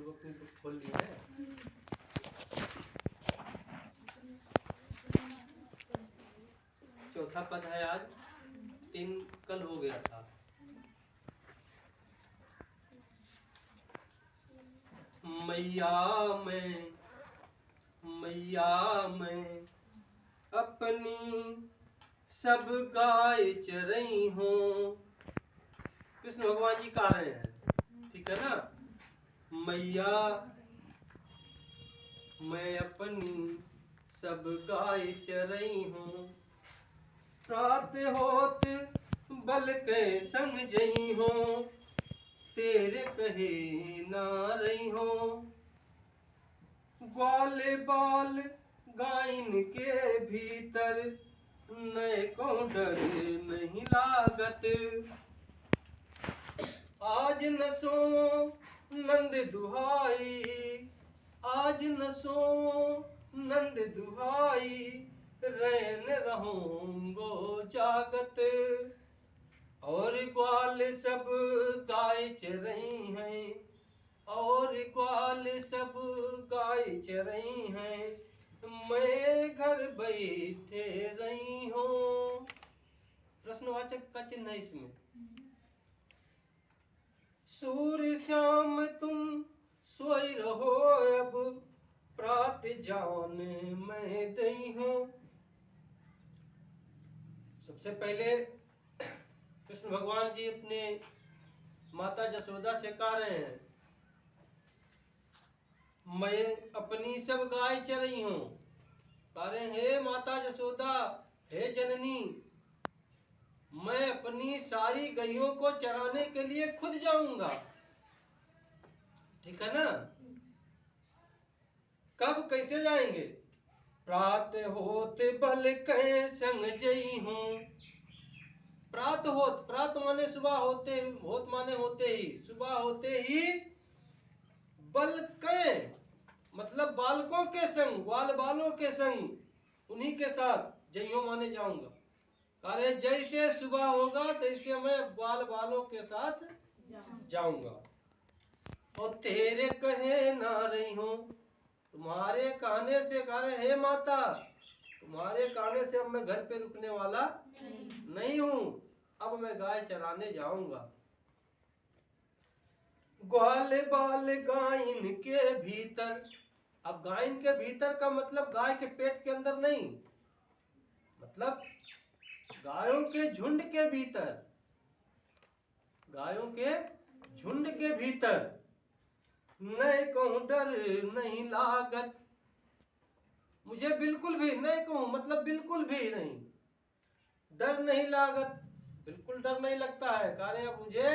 लोग अपनी बुक खोल लिए हैं। चौथा पद है आज, 3 कल हो गया था। मैया मैं अपनी सब गाय चरई हूँ। कृष्ण भगवान जी गा रहे हैं, ठीक है ना। मैया मैं अपनी सब गाय चरई हूँ, प्रात होत बल के संग जई हूँ, तेरे कहे ना रही हूँ। ग्वाल बाल गायन के भीतर, नए को डर नहीं लागत। आज न सो नंद दुहाई, आज न सो नंद दुहाई, रैन रहूंगो जागत। और ग्वाल सब गाय चरई हैं, और ग्वाल सब गाय चरई हैं, मैं घर बैठे रही हूँ। प्रश्नवाचक का चिन्ह है इसमें। सूर्य श्याम तुम सोई रहो अब, प्रात जान मैं दई हूँ। सबसे पहले कृष्ण भगवान जी अपने माता जसोदा से कह रहे हैं, मैं अपनी सब गाय चरई हूँ। कह रहे हे माता जसोदा, हे जननी, मैं अपनी सारी गायों को चराने के लिए खुद जाऊंगा। ठीक है ना। कब कैसे जाएंगे? प्रात होत बल के संग जई हूँ। प्रात होत, प्रात माने सुबह होते, होत माने होते ही, सुबह होते ही, बल के मतलब बालकों के संग, ग्वाल बालों के संग, उन्हीं के साथ जइयो माने जाऊंगा। अरे जैसे सुबह होगा तैसे मैं ग्वाल बालों के साथ जाऊंगा। और तेरे कहे ना रही हूँ, तुम्हारे कहने से कह रहे हे माता, तुम्हारे कहने से अब मैं घर पे रुकने वाला नहीं हूँ, अब मैं गाय चराने जाऊंगा। ग्वाल बाल गायन के भीतर, अब गायन के भीतर का मतलब गाय के पेट के अंदर नहीं, मतलब गायों के झुंड के भीतर, गायों के झुंड के भीतर, नहीं कहूं डर नहीं लागत। मुझे बिल्कुल भी नहीं कहूं मतलब बिल्कुल भी नहीं, डर नहीं लागत, बिल्कुल डर नहीं लगता है। कह रहे अब मुझे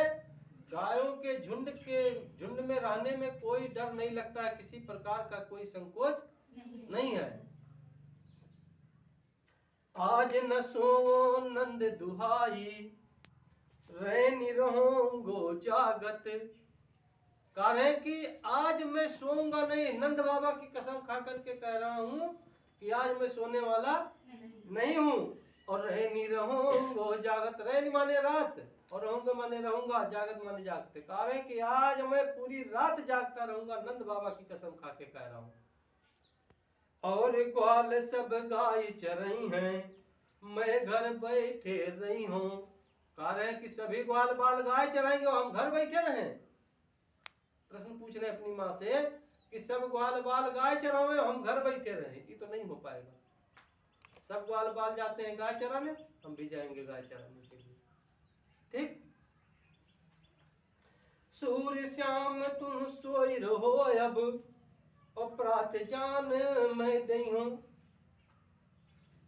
गायों के झुंड में रहने में कोई डर नहीं लगता है, किसी प्रकार का कोई संकोच नहीं है। आज न सो नंद दुहाई, रैनी रहूंगो जागत। कह रहे कि आज मैं सोऊंगा नहीं, नंद बाबा की कसम खा करके कह रहा हूं कि आज मैं सोने वाला नहीं हूं। और रहनी रहूंगो जागत, रहनी माने रात, और रहूंगा माने रहूंगा, जागत माने जागते। कह रहे कि आज मैं पूरी रात जागता रहूंगा, नंद बाबा की कसम खा के कह रहा हूं। और ग्वाल सब गाय चरई हैं, मैं घर बैठे रही हूँ। कह रहे हैं कि सभी ग्वाल बाल गाय चराएंगे और हम घर बैठे रहें। प्रश्न पूछ रहे अपनी माँ से कि सब ग्वाल बाल गाय चरावे हम घर बैठे रहे, ये तो नहीं हो पाएगा। सब ग्वाल बाल जाते हैं गाय चराने, हम भी जाएंगे गाय चराने के लिए। ठीक। सूर्य श्याम तुम सोई रहो अब, और प्रात जान मैं दई हूँ।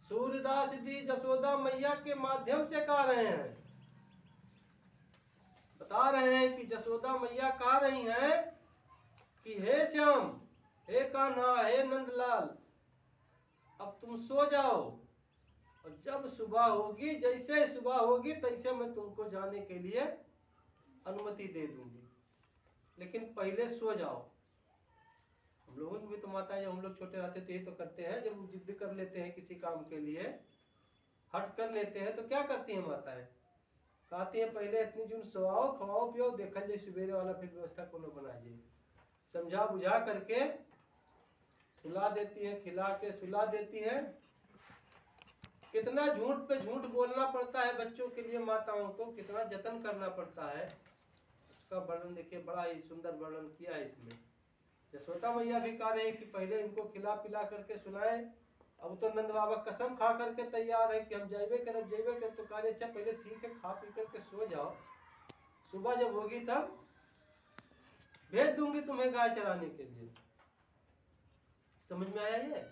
सूर्यदास जी जसोदा मैया के माध्यम से कह रहे हैं, बता रहे हैं कि जसोदा मैया कह रही हैं कि हे श्याम, हे कान्हा, हे नंदलाल, अब तुम सो जाओ, और जब सुबह होगी, जैसे सुबह होगी तैसे मैं तुमको जाने के लिए अनुमति दे दूंगी, लेकिन पहले सो जाओ। हम लोगों की भी तो माता है, हम लोग छोटे रहते थे तो करते हैं, जब जिद कर लेते हैं किसी काम के लिए, हट कर लेते हैं, तो क्या करती हैं माताएं? कहती हैं पहले इतनी जून सोआओ, खवाओ पियो, देखल जाए सुबेरे वाला फिर व्यवस्था कोनो बना जाए। समझा बुझा करके सुला देती है, खिला के सुला देती है। कितना झूठ पे झूठ बोलना पड़ता है बच्चों के लिए, माताओं को कितना जतन करना पड़ता है, उसका वर्णन देखिए, बड़ा ही सुंदर वर्णन किया है इसमें। यशोदा मैया भी कह रहे हैं कि पहले इनको खिला पिला करके सुनाए। अब तो नंद बाबा कसम खा करके तैयार है कि हम जाइबे करब जाइबे कर। तो कहा अच्छा पहले ठीक है, खा पी करके सो जाओ, सुबह जब होगी तब भेज दूंगी तुम्हें गाय चराने के लिए। समझ में आया ये?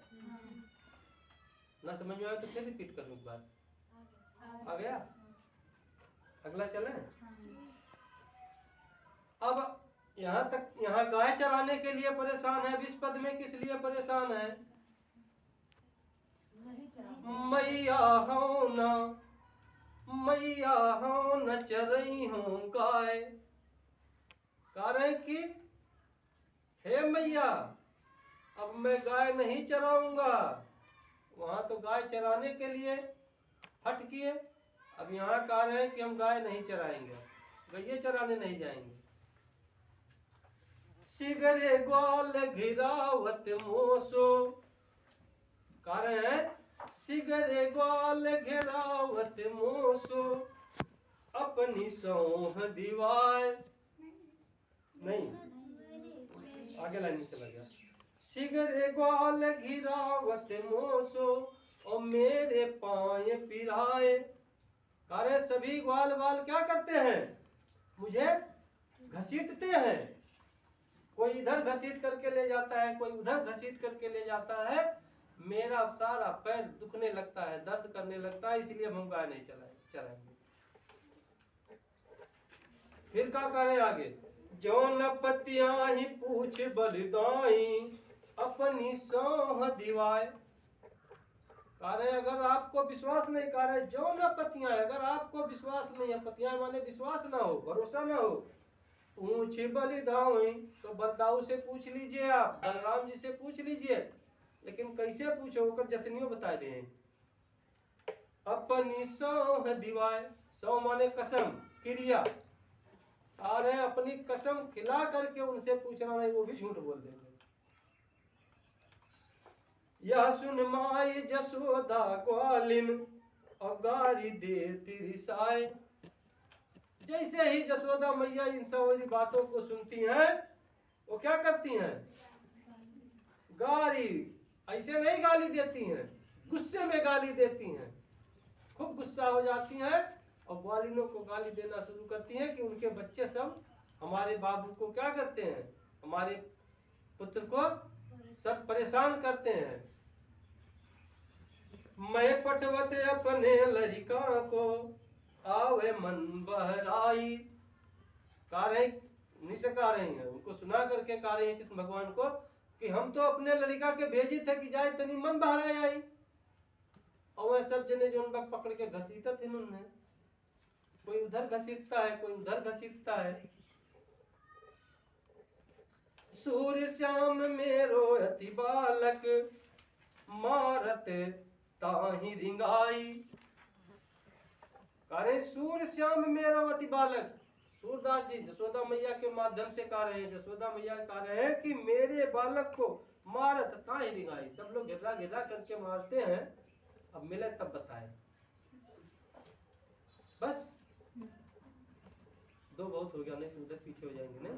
ना समझ में आया तो फिर रिपीट करूं एक बार। आ गया? अगला चले। अब यहाँ तक, यहाँ गाय चराने के लिए परेशान है। 20 पद में किस लिए परेशान है? मैया हो ना, मैया हो न चरई हो गाय। कह रहे कि हे मैया, अब मैं गाय नहीं चराऊंगा। वहां तो गाय चराने के लिए हट किए, अब यहाँ कह रहे हैं कि हम गाय नहीं चराएंगे, गैये चराने नहीं जाएंगे। सिगरे ग्वाल घिरावत मोसो, कह रहे हैं सिगरे ग्वाल घेरावत मोसो, अपनी सौह दीवार। नहीं, आगे लाइन में चला गया। सिगरे ग्वाल घिरावत मोसो, और मेरे पाए पिराए। कह रहे सभी ग्वाल बाल क्या करते हैं? मुझे घसीटते हैं। कोई इधर घसीट करके ले जाता है, कोई उधर घसीट करके ले जाता है। मेरा सारा पैर दुखने लगता है, दर्द करने लगता है, इसलिए हम गाय नहीं चलाएंगे। फिर क्या करें आगे? जौन पतियां ही पूछ बलिदाई, अपनी सौह दिवाए। कह रहे अगर आपको विश्वास नहीं, कह रहे जौन पतियां, अगर आपको विश्वास नहीं है, पतियां माने विश्वास ना हो, भरोसा ना हो, पूछ बलिदाई, तो बलदाऊ से पूछ लीजिए, आप बलराम जी से पूछ लीजिए। लेकिन कैसे पूछो, होकर जतनियों बता दे। अपनी सौह दिवाए, सौ माने कसम, क्रिया। आ रहे अपनी कसम खिला करके उनसे पूछना नहीं, वो भी झूठ बोल देंगे। यह सुन माई जसोदा ग्वालिन, और गारी देती रिसाए। जैसे ही जसोदा मैया इन सब बातों को सुनती हैं, वो क्या करती हैं? गारी, ऐसे नहीं गाली देती हैं, गुस्से में गाली देती हैं। खूब गुस्सा हो जाती हैं और ग्वालिनों को गाली देना शुरू करती हैं कि उनके बच्चे सब हमारे बाबू को क्या करते हैं, हमारे पुत्र को सब परेशान करते हैं। मैं पटवते अपने लड़का को, आवे मन बहराई। कह रहे निशका रही हैं, उनको सुना करके कह रही है कृष्ण भगवान को कि हम तो अपने लड़का के भेजी थे कि जाए तनी मन बहराई आई। और वह सब जने जो उनका पकड़ के घसीटा थे उन्होंने, कोई उधर घसीटता है, कोई उधर घसीटता है। सूर्य श्याम मेरो अति बालक, मारत ताही रिंगाई। कह सूर्य श्याम मेरो अति बालक, सूरदास जी जसोदा मैया के माध्यम से कह रहे हैं, जसोदा मैया कह रहे हैं कि मेरे बालक को मारत ताही रिंगाई। सब लोग घिरा घिरा करके मारते हैं, अब मिले तब बताए। बस दो बहुत हो गया, नहीं तो उधर पीछे हो जाएंगे। नहीं